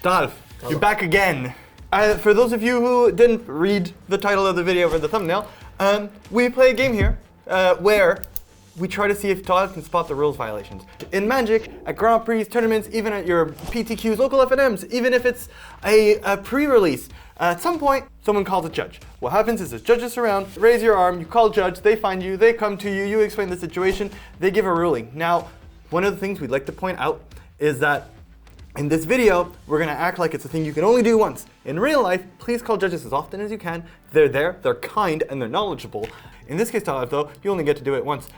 Thoralf, you're back again. For those of you who didn't read the title of the video or the thumbnail, we play a game here where we try to see if Thoralf can spot the rules violations. In Magic, at Grand Prix, tournaments, even at your PTQs, local FNMs, even if it's a pre-release, at some point, someone calls a judge. What happens is there's judges around, raise your arm, you call judge, they find you, they come to you, you explain the situation, they give a ruling. Now, one of the things we'd like to point out is that in this video, we're gonna act like it's a thing you can only do once. In real life, please call judges as often as you can. They're there, they're kind, and they're knowledgeable. In this case, Thoralf, though, you only get to do it once.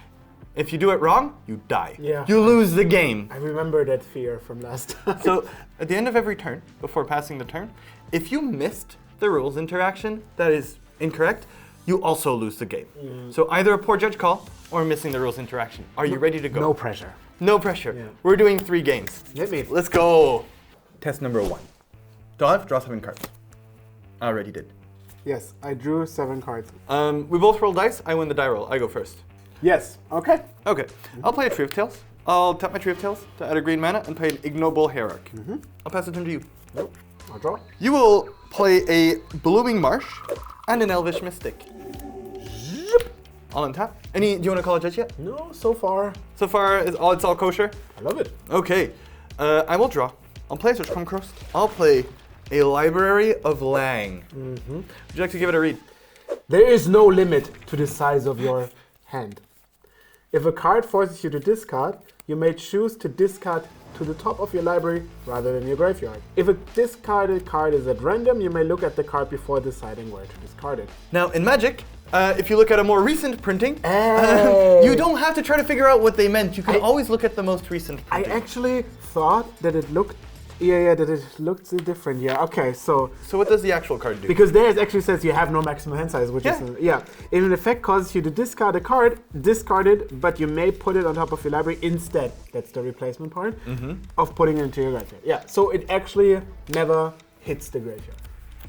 If you do it wrong, you die. Yeah. You lose the game. I remember that fear from last time. So, at the end of every turn, before passing the turn, if you missed the rules interaction that is incorrect, you also lose the game. So either a poor judge call or missing the rules interaction. Are you ready to go? No pressure. No pressure. Yeah. We're doing 3 games. Hit me. Let's go. Test number 1. Thoralf, draw 7 cards. I already did. Yes, I drew 7 cards. We both roll dice. I win the die roll. I go first. Yes, okay. Okay. I'll play a Tree of Tails. I'll tap my Tree of Tails to add a green mana and play an Ignoble Hierarch. I'll pass the turn to you. Nope, I'll draw. You will play a Blooming Marsh and an Elvish Mystic. I'll untap. Do you want to call a judge yet? No, so far. So far, it's all kosher? I love it. Okay. I will draw. I'll play a Search Crust. I'll play a Library of Lang. Would you like to give it a read? There is no limit to the size of your hand. If a card forces you to discard, you may choose to discard to the top of your library rather than your graveyard. If a discarded card is at random, you may look at the card before deciding where to discard it. Now, in Magic, if you look at a more recent printing, you don't have to try to figure out what they meant. You can always look at the most recent printing. I actually thought that it looked, that it looked different. Yeah, okay, so what does the actual card do? because there it actually says you have no maximum hand size, which is, in effect causes you to discard a card, discard it, but you may put it on top of your library instead. That's the replacement part of putting it into your graveyard. Yeah, so it actually never hits the graveyard.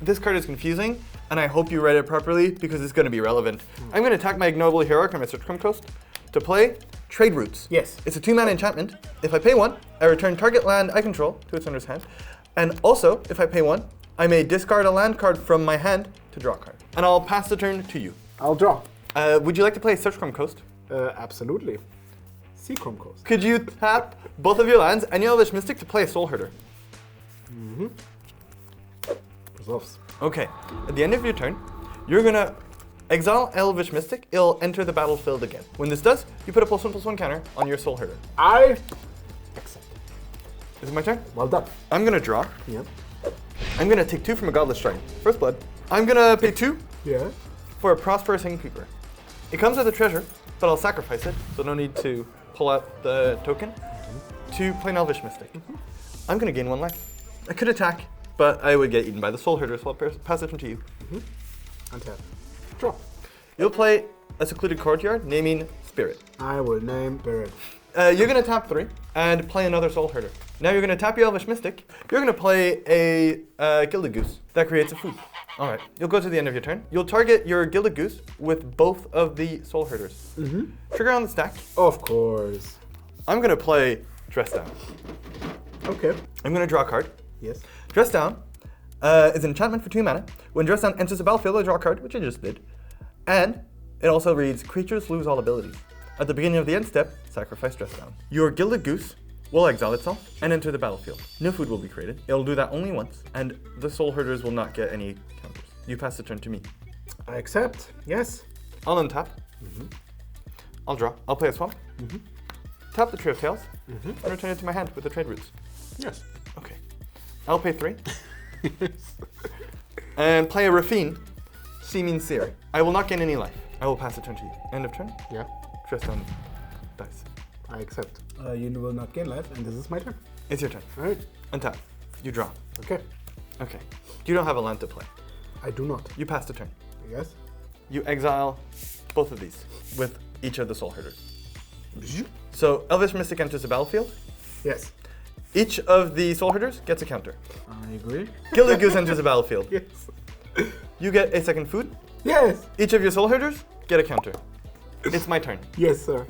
This card is confusing, and I hope you read it properly because it's going to be relevant. I'm going to attack my Ignoble Hierarch on my Search Coast to play Trade Routes. Yes. It's a 2-mana enchantment. If I pay 1, I return target land I control to its owner's hand. And also, if I pay 1, I may discard a land card from my hand to draw a card. And I'll pass the turn to you. I'll draw. Would you like to play Search Coast? Absolutely. Seachrome Coast. Could you tap both of your lands and your Elvish Mystic to play a Soul Herder? Resolves. Okay. At the end of your turn, you're going to exile Elvish Mystic. It'll enter the battlefield again. When this does, you put a +1/+1 counter on your Soul Herder. I accept. Is it my turn? Well done. I'm going to draw. Yep. I'm going to take 2 from a Godless Shrine. First Blood. I'm going to pay 2 Yeah. for a Prosperous Innkeeper. It comes with a treasure, but I'll sacrifice it, so no need to pull out the token, to play an Elvish Mystic. I'm going to gain 1 life. I could attack, but I would get eaten by the Soul Herder, so I'll pass it to you. Untap. Draw. You'll play a Secluded Courtyard, naming Spirit. I will name Barret. You're going to tap 3 and play another Soul Herder. Now you're going to tap your Elvish Mystic. You're going to play a Gilded Goose. That creates a food. All right. You'll go to the end of your turn. You'll target your Gilded Goose with both of the Soul Herders. Trigger on the stack. Of course. I'm going to play Dress Down. Okay. I'm going to draw a card. Yes. Dress Down is an enchantment for 2 mana. When Dress Down enters the battlefield, I draw a card, which I just did. And it also reads, creatures lose all abilities. At the beginning of the end step, sacrifice Dress Down. Your Gilded Goose will exile itself and enter the battlefield. No food will be created. It'll do that only once, and the Soul Herders will not get any counters. You pass the turn to me. I accept. Yes. I'll untap. I'll draw. I'll play a swamp. Tap the Tree of Tails and return it to my hand with the Trade Routes. Yes. Okay. I'll pay 3. And play a Rafine, Seeming Seer. I will not gain any life. I will pass the turn to you. End of turn. Yeah. Dress Down dice. I accept. You will not gain life, and this is my turn. It's your turn. All right. Untap. You draw. Okay. Okay. You don't have a land to play. I do not. You pass the turn. Yes. You exile both of these with each of the Soul Herders. So Elvish Mystic enters the battlefield. Yes. Each of the Soul Herders gets a counter. I agree. Gilded Goose enters the battlefield. Yes. You get a second food. Yes. Each of your Soul Herders get a counter. It's my turn. Yes, sir.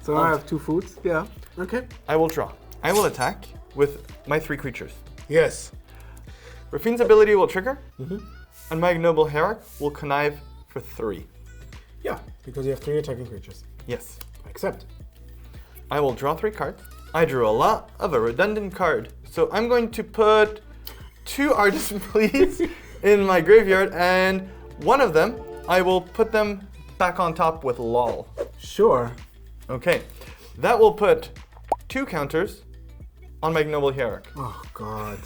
So I have 2 foods. Yeah. Okay. I will draw. I will attack with my 3 creatures. Yes. Rafine's ability will trigger, and my Ignoble Hierarch will connive for 3. Yeah, because you have 3 attacking creatures. Yes. I accept. I will draw 3 cards. I drew a lot of a redundant card, so I'm going to put 2 Artisan Pleas in my graveyard, and one of them, I will put them back on top with LOL. Sure. Okay, that will put 2 counters on my Ignoble Hierarch. Oh, God.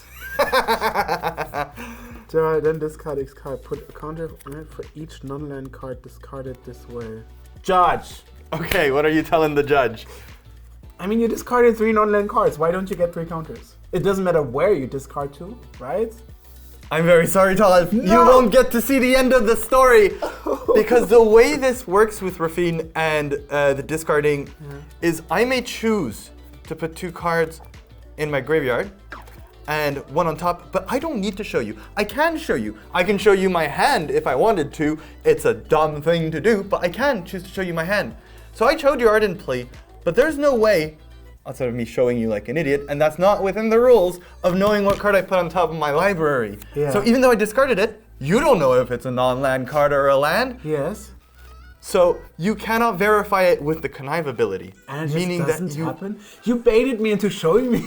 Then discard X card. Put a counter on it for each non-land card discarded this way. Judge! Okay, what are you telling the judge? I mean, you discarded 3 non-land cards. Why don't you get 3 counters? It doesn't matter where you discard to, right? I'm very sorry, Thoralf. No! You won't get to see the end of the story. Because the way this works with Rafine and the discarding is I may choose to put 2 cards in my graveyard and 1 on top, but I don't need to show you. I can show you. I can show you my hand if I wanted to. It's a dumb thing to do, but I can choose to show you my hand. So I showed you Ardent Plea, but there's no way, outside of me showing you like an idiot, and that's not within the rules of knowing what card I put on top of my library. Yeah. So even though I discarded it, you don't know if it's a non-land card or a land. Yes. So you cannot verify it with the connive ability. And it meaning just doesn't that happen? You baited me into showing me.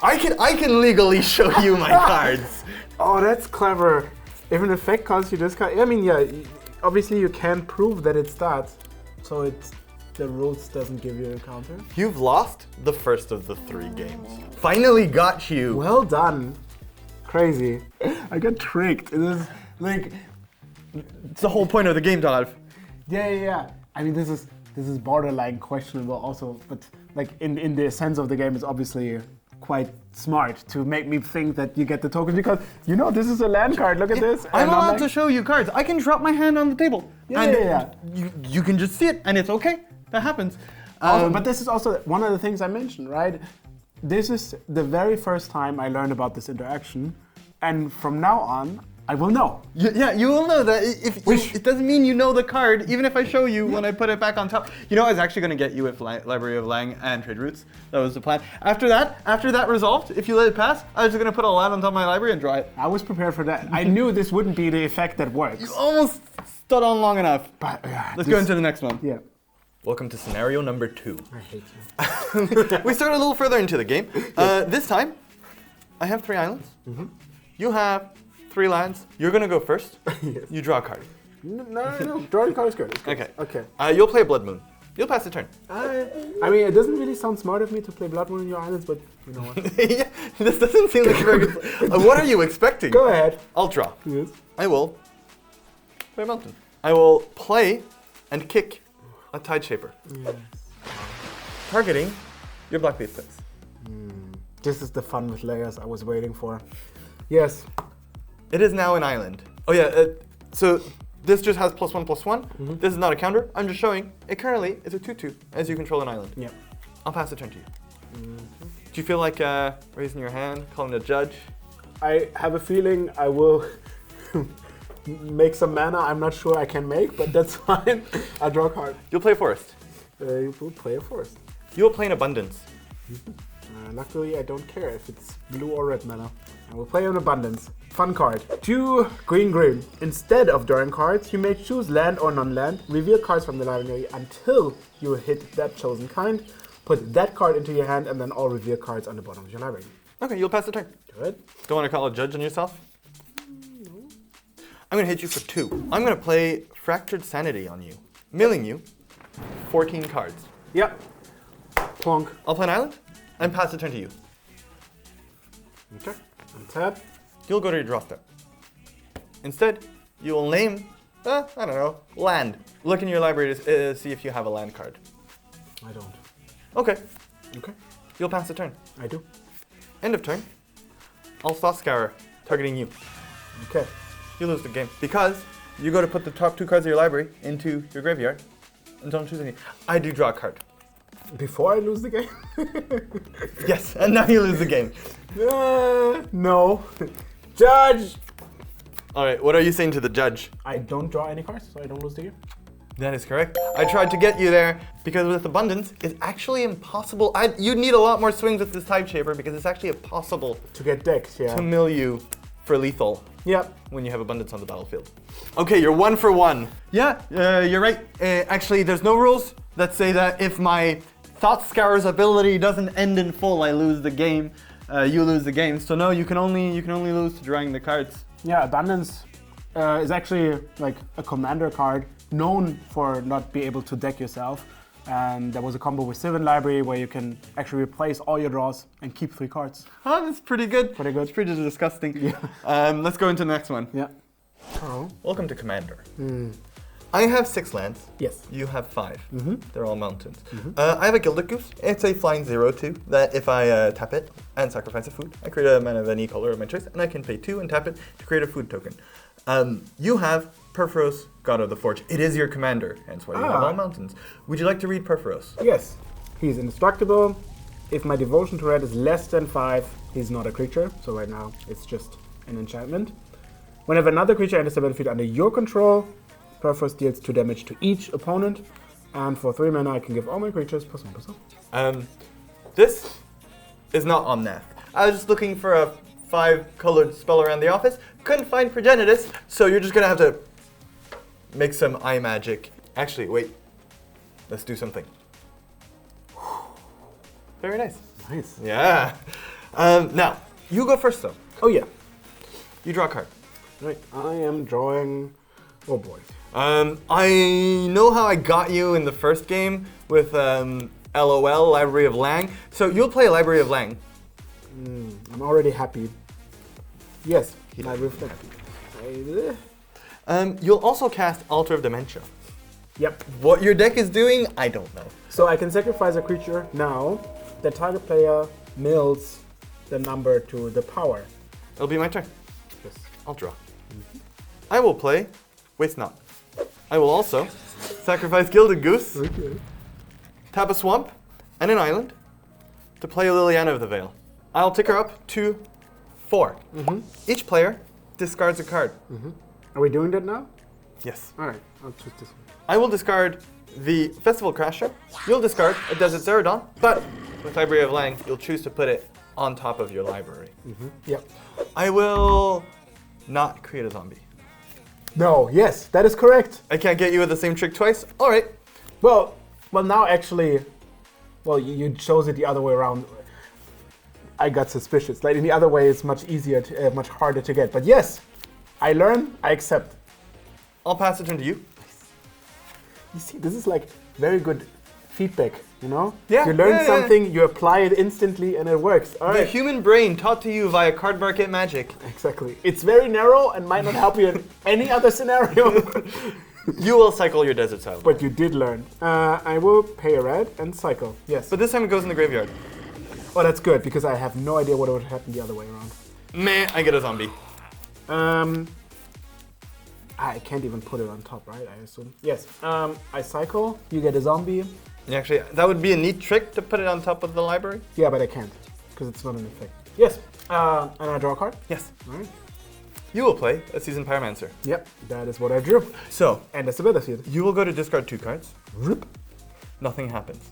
I can legally show you my cards. Oh, that's clever. If an effect costs you discard, I mean, yeah, obviously you can prove that it's that. So it's the rules doesn't give you a counter. You've lost the first of the 3 games. Finally got you. Well done. Crazy. I got tricked. It is like, It's the whole point of the game, Thoralf. yeah. I mean, this is borderline questionable also, but like in the sense of the game, it's obviously quite smart to make me think that you get the tokens because you know this is a land card. Look at this. I'm And allowed like, to show you cards. I can drop my hand on the table. Yeah. You can just see it, and it's okay. That happens. But this is also one of the things I mentioned, right? This is the very first time I learned about this interaction, and from now on, I will know. You will know that it doesn't mean you know the card, even if I show you when I put it back on top. You know, I was actually going to get you with Library of Lang and Trade Routes. That was the plan. After that resolved, if you let it pass, I was just going to put a land on top of my library and draw it. I was prepared for that. I knew this wouldn't be the effect that works. You almost stood on long enough. But Let's go into the next one. Yeah. Welcome to scenario number 2. I hate you. We start a little further into the game. This time, I have 3 islands. You have 3 lands. You're gonna go first. Yes. You draw a card. No. Drawing card is good. It's good. Okay. Okay. You'll play Blood Moon. You'll pass the turn. I mean, it doesn't really sound smart of me to play Blood Moon in your islands, but you know what? Yeah, this doesn't seem like a very good play. What are you expecting? Go ahead. I'll draw. Yes. I will play Mountain. I will play and kick a Tide Shaper. Yes. Targeting your Black Leaf Pits. This is the fun with layers I was waiting for. Yes. It is now an island. Oh yeah, so this just has +1/+1. This is not a counter. I'm just showing it currently is a 2/2 as you control an island. Yeah. I'll pass the turn to you. Do you feel like raising your hand, calling the judge? I have a feeling I will make some mana I'm not sure I can make, but that's fine. I'll draw a card. You'll play Forest. You will play a forest. You will play in Abundance. Luckily, I don't care if it's blue or red mana. I will play an abundance. Fun card. 2 green. Instead of drawing cards, you may choose land or non-land. Reveal cards from the library until you hit that chosen kind. Put that card into your hand and then all reveal cards on the bottom of your library. Okay, you'll pass the turn. Good. Don't want to call a judge on yourself? No. I'm going to hit you for 2. I'm going to play Fractured Sanity on you, milling you 14 cards. Yep. Plonk. I'll play an island and pass the turn to you. Okay. Untap. You'll go to your draw step. Instead, you will name, I don't know, land. Look in your library to see if you have a land card. I don't. Okay. Okay. You'll pass the turn. I do. End of turn. I'll Soft Scour, targeting you. Okay. You lose the game because you go to put the top 2 cards of your library into your graveyard and don't choose any. I do draw a card. Before I lose the game? Yes, and now you lose the game. No. Judge! All right, what are you saying to the judge? I don't draw any cards, so I don't lose the game. That is correct. I tried to get you there because with abundance, it's actually impossible. You'd need a lot more swings with this type shaper because it's actually impossible To get decked, yeah. to mill you for lethal Yep. when you have abundance on the battlefield. Okay, you're 1 for 1. Yeah, you're right. Actually, there's no rules that say that if my Thought Scour's ability doesn't end in full, I lose the game. You lose the game. So no, you can only lose to drawing the cards. Yeah, Abundance is actually like a commander card known for not being able to deck yourself. And there was a combo with Sylvan Library where you can actually replace all your draws and keep 3 cards. Oh, that's pretty good. Pretty good. It's pretty disgusting. Yeah. Let's go into the next one. Yeah. Oh. Welcome to Commander. I have 6 lands. Yes. You have 5. They're all mountains. I have a Gilded Goose. It's a flying 0/2 that if I tap it and sacrifice a food, I create a mana of any color of my choice, and I can pay 2 and tap it to create a food token. You have Perforos, God of the Forge. It is your commander, hence why you have all mountains. Would you like to read Perforos? Yes. He's indestructible. If my devotion to red is less than 5, he's not a creature. So right now, it's just an enchantment. Whenever another creature enters the battlefield under your control, Perforos deals 2 damage to each opponent. And for 3 mana, I can give all my creatures +1/+1. This is not Omnath. I was just looking for a 5-colored spell around the office. Couldn't find Progenitus, so you're just gonna have to make some eye magic. Actually, wait. Let's do something. Very nice. Nice. Yeah. Now, you go first though. Oh yeah. You draw a card. Right. I am drawing. Oh boy. I know how I got you in the first game with LOL, Library of Lang. So you'll play Library of Lang. I'm already happy. Yes. Library of Lang. You'll also cast Altar of Dementia. Yep. What your deck is doing, I don't know. So I can sacrifice a creature now. The target player mills the number to the power. It'll be my turn. Yes. I'll draw. I will play Waste Not. I will also sacrifice Gilded Goose, Okay. tap a swamp and an island to play Liliana of the Veil. I'll tick her up to 4. Each player discards a card. Are we doing that now? Yes. All right. I'll choose this one. I will discard the Festival Crasher. You'll discard a Desert Zerodon, but with Library of Lang, you'll choose to put it on top of your library. Yep. I will not create a zombie. No. Yes, that is correct. I can't get you with the same trick twice. All right. Well, now actually, you chose it the other way around. I got suspicious. Like in the other way, it's much easier, much harder to get. But yes, I learn. I accept. I'll pass the turn to you. You see, this is like very good feedback. You know? Yeah, You learn yeah. something, you apply it instantly, and it works. All The right. human brain taught to you via Cardmarket magic. Exactly. It's very narrow and might not help you in any other scenario. You will cycle your Desert Silence. But you did learn. I will pay a red and cycle. Yes. But this time it goes in the graveyard. Oh, that's good because I have no idea what would happen the other way around. Meh, I get a zombie. I can't even put it on top, right? I assume. Yes. I cycle. You get a zombie. Actually, that would be a neat trick to put it on top of the library. Yeah, but I can't because it's not an effect. Yes. And I draw a card. Yes. All right. You will play a Seasoned Pyromancer. Yep. That is what I drew. So, And that's the battlefield. you will go to discard 2 cards. Rip. Nothing happens.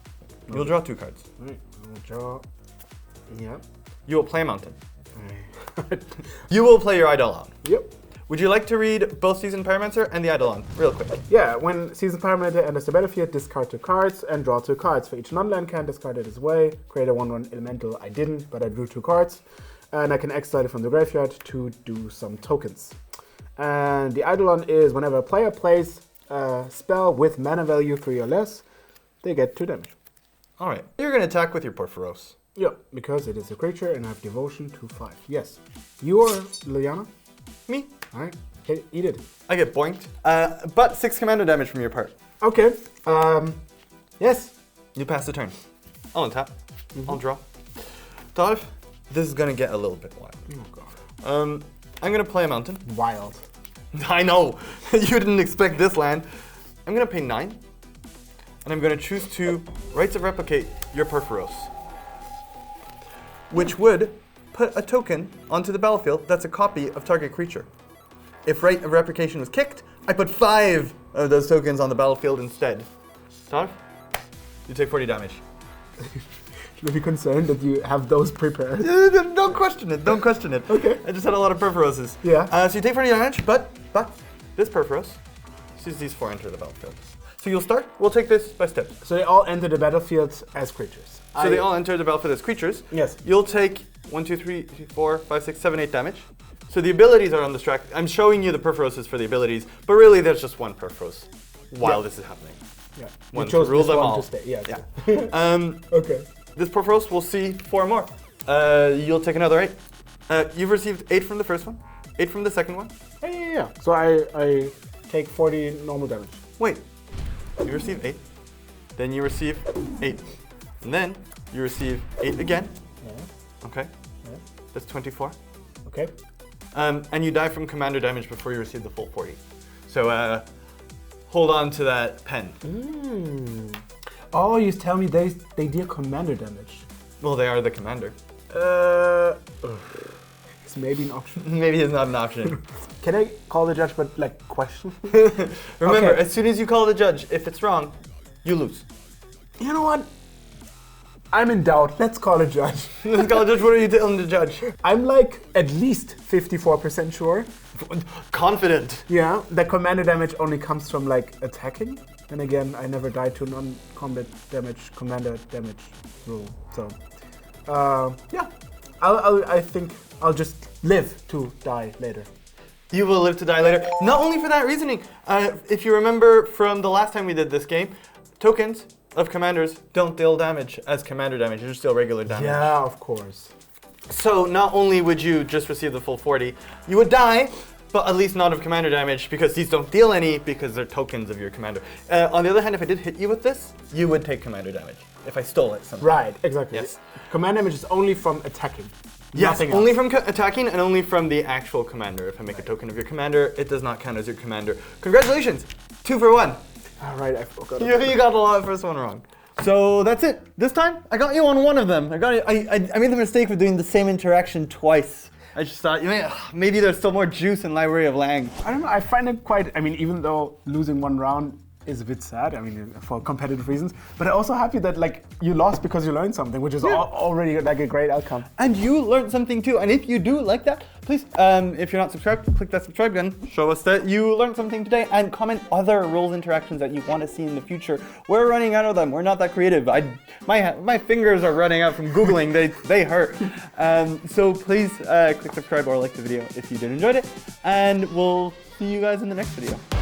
You'll draw 2 cards. All right. I'll draw. Yep. You will play a mountain. All right. You will play your Eidolon. Yep. Would you like to read both Seasoned Pyromancer and the Eidolon real quick? Yeah, when Seasoned Pyromancer enters the battlefield, discard 2 cards and draw 2 cards. For each non-land can, discard it this way. Create a 1/1 elemental. I didn't, but I drew 2 cards. And I can exile it from the graveyard to do some tokens. And the Eidolon is whenever a player plays a spell with mana value 3 or less, they get 2 damage. All right. You're going to attack with your Porphyros. Yeah, because it is a creature and I have devotion to 5. Yes. You are Liliana? Me. All right. Okay, eat it. I get boinked. But 6 commander damage from your part. Okay. Yes. You pass the turn. I'll untap. I'll draw. Thoralf, this is going to get a little bit wild. Oh, God. I'm going to play a mountain. Wild. I know. You didn't expect this land. I'm going to pay 9. And I'm going to choose to Rights of Replicate your Perforos. Which would put a token onto the battlefield that's a copy of target creature. If Right of Replication was kicked, I put 5 of those tokens on the battlefield instead. Thoralf, you take 40 damage. Should I be concerned that you have those prepared? Don't question it, don't question it. Okay. I just had a lot of Perforoses. Yeah. So you take 40 damage, but this Perforos sees these 4 enter the battlefield. So you'll start, we'll take this by step. So they all enter the battlefield as creatures. So they all enter the battlefield as creatures. Yes. You'll take 1, 2, 3, 4, 5, 6, 7, 8 damage. So the abilities are on the track. I'm showing you the Perforoses for the abilities, but really there's just one Perforos while this is happening. Yeah. One You chose to rule this them one all. to stay. Yeah. Yeah. Okay. This Perforos will see 4 more. You'll take another 8. You've received 8 from the first one, 8 from the second one. Yeah. So I take 40 normal damage. Wait, you receive 8, then you receive 8, and then you receive 8 again. Yeah. Okay, Yeah. that's 24. Okay. And you die from commander damage before you receive the full 40. So hold on to that pen. Oh, you tell me they deal commander damage. Well, they are the commander. It's maybe an option. Maybe it's not an option. Can I call the judge, but like question? Remember, Okay. as soon as you call the judge, if it's wrong, you lose. You know what? I'm in doubt. Let's call a judge. Let's call the judge. What are you telling the judge? I'm like at least 54% sure. Confident. Yeah, that commander damage only comes from like attacking. And again, I never died to non-combat damage, commander damage rule. So, yeah, I think I'll just live to die later. You will live to die later. Not only for that reasoning. If you remember from the last time we did this game, tokens of commanders don't deal damage as commander damage. They're still regular damage. Yeah, of course. So not only would you just receive the full 40, you would die, but at least not of commander damage because these don't deal any because they're tokens of your commander. On the other hand, if I did hit you with this, you would take commander damage if I stole it somehow. Right, exactly. Yes. Command damage is only from attacking. Yes, Nothing only else. from attacking and only from the actual commander. If I make a token of your commander, it does not count as your commander. Congratulations, 2 for 1. All right, I forgot. You got the first one wrong. So that's it. This time, I got you on one of them. I made the mistake of doing the same interaction twice. I just thought, maybe there's still more juice in Library of Lang. I don't know, I find it quite, even though losing one round is a bit sad, for competitive reasons, but I'm also happy that like you lost because you learned something, which is already like a great outcome. And you learned something too, and if you do like that, please, if you're not subscribed, click that subscribe button, show us that you learned something today, and comment other rules interactions that you want to see in the future. We're running out of them, we're not that creative. My fingers are running out from Googling, they hurt. So please click subscribe or like the video if you did enjoy it, and we'll see you guys in the next video.